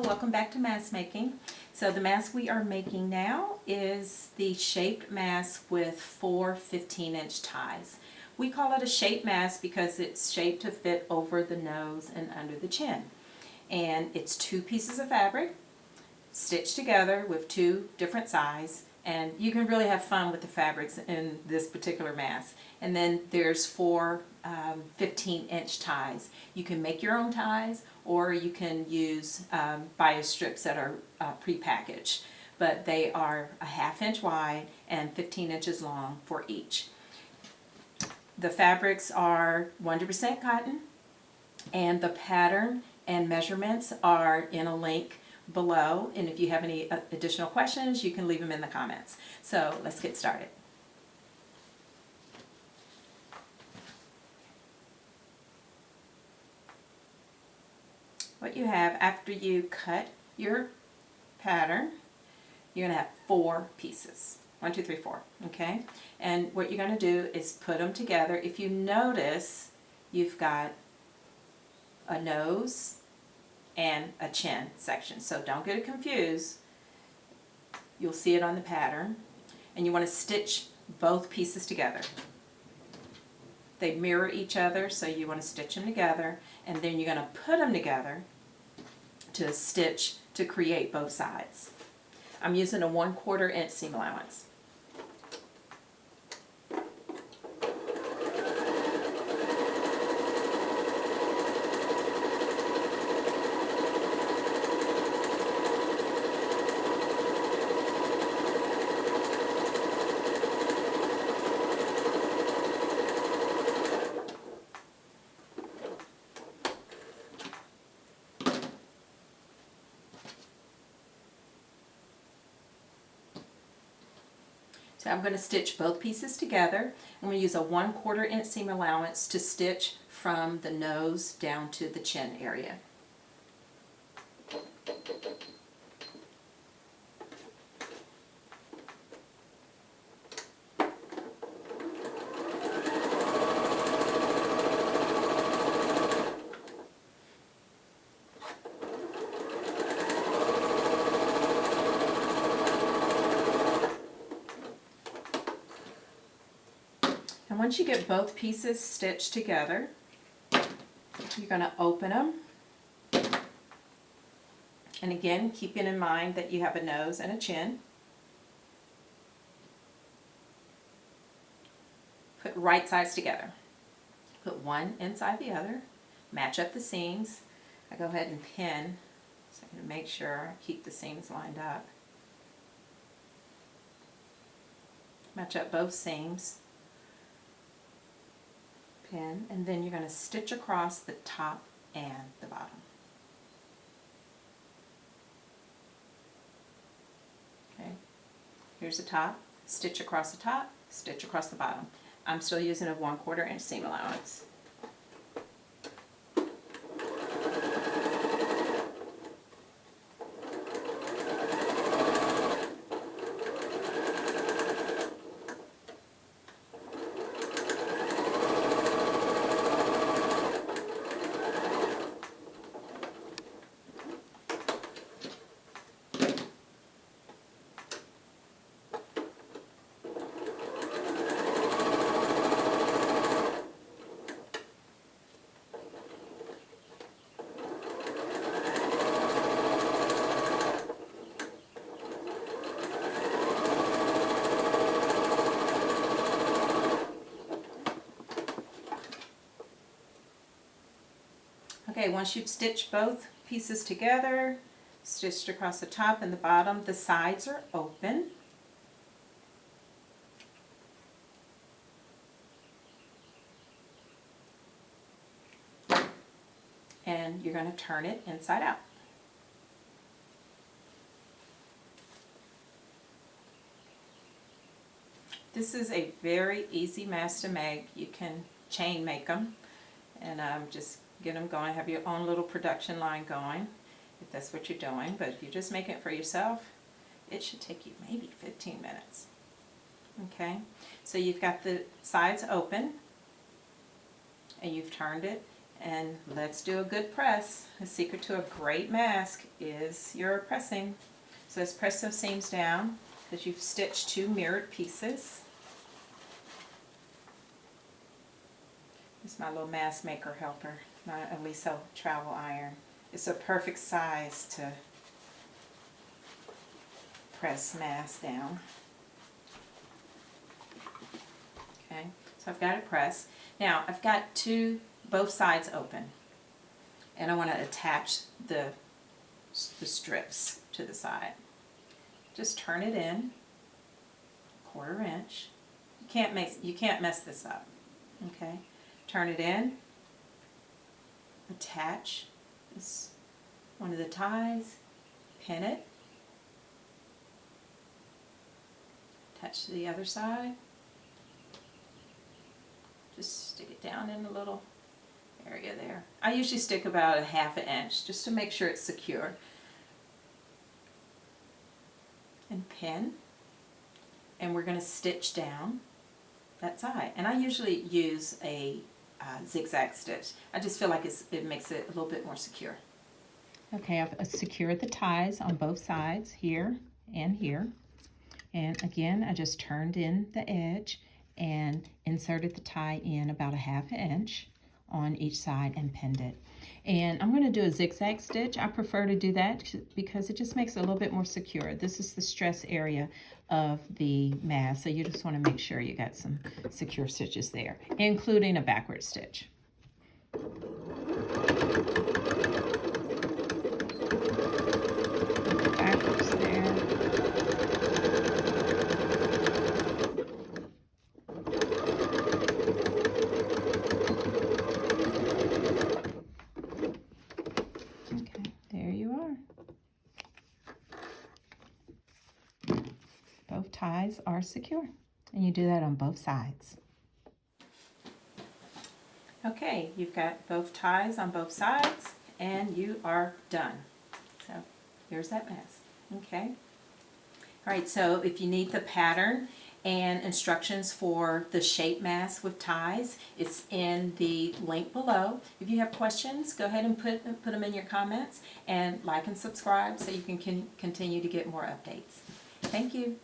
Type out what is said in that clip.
welcome back to mask making. So the mask we are making now is the shaped mask with 4 15-inch ties. We call it a shaped mask because it's shaped to fit over the nose and under the chin. And it's 2 pieces of fabric stitched together with 2 different sizes, and you can really have fun with the fabrics in this particular mask. And then there's 4 15-inch ties. You can make your own ties, or you can use bias strips that are pre-packaged, but they are a 1/2 inch wide and 15 inches long for each. The fabrics are 100% cotton, and the pattern and measurements are in a link below, and if you have any additional questions, you can leave them in the comments. So let's get started. What you have after you cut your pattern, you're going to have 4 pieces. 1, 2, 3, 4. Okay? And what you're going to do is put them together. If you notice, you've got a nose and a chin section. So don't get it confused. You'll see it on the pattern. And you want to stitch both pieces together. They mirror each other, so you want to stitch them together, and then you're going to put them together to stitch to create both sides. I'm using a 1/4 inch seam allowance. So I'm going to stitch both pieces together. I'm going to use a 1/4 inch seam allowance to stitch from the nose down to the chin area. And once you get both pieces stitched together, you're going to open them. And again, keeping in mind that you have a nose and a chin. Put right sides together. Put one inside the other. Match up the seams. I go ahead and pin so I can make sure I keep the seams lined up. Match up both seams. Pin, and then you're going to stitch across the top and the bottom. Okay, here's the top, stitch across the top, stitch across the bottom. I'm still using a 1/4 inch seam allowance. Okay, once you've stitched both pieces together, stitched across the top and the bottom, the sides are open. And you're going to turn it inside out. This is a very easy mask to make. You can chain make them and just get them going. Have your own little production line going if that's what you're doing. But if you're just making it for yourself, it should take you maybe 15 minutes. Okay, so you've got the sides open and you've turned it And let's do a good press. The secret to a great mask is your pressing. So let's press those seams down because you've stitched 2 mirrored pieces. This is my little mask maker helper, my Elisa travel iron. It's a perfect size to press masks down. Okay, so I've got it pressed. Now I've got both sides open, and I want to attach the strips to the side. Just turn it in 1/4 inch. You can't mess this up. Okay, turn it in. Attach this one of the ties. Pin it. Attach to the other side. Just stick it down in a little area there. I usually stick about 1/2 inch just to make sure it's secure. And pin. And we're going to stitch down that side. And I usually use a zigzag stitch. I just feel like it makes it a little bit more secure. Okay, I've secured the ties on both sides, here and here. And again, I just turned in the edge and inserted the tie in about 1/2 inch on each side and pinned it. And I'm going to do a zigzag stitch. I prefer to do that because it just makes it a little bit more secure. This is the stress area of the mask, so you just want to make sure you got some secure stitches there, including a backward stitch. Backwards there. Okay, there you are. Both ties are secure, and you do that on both sides. Okay, you've got both ties on both sides, and you are done. So here's that mask. Okay. All right, so if you need the pattern and instructions for the shape mask with ties, it's in the link below. If you have questions, go ahead and put them in your comments, and like and subscribe so you can continue to get more updates. Thank you.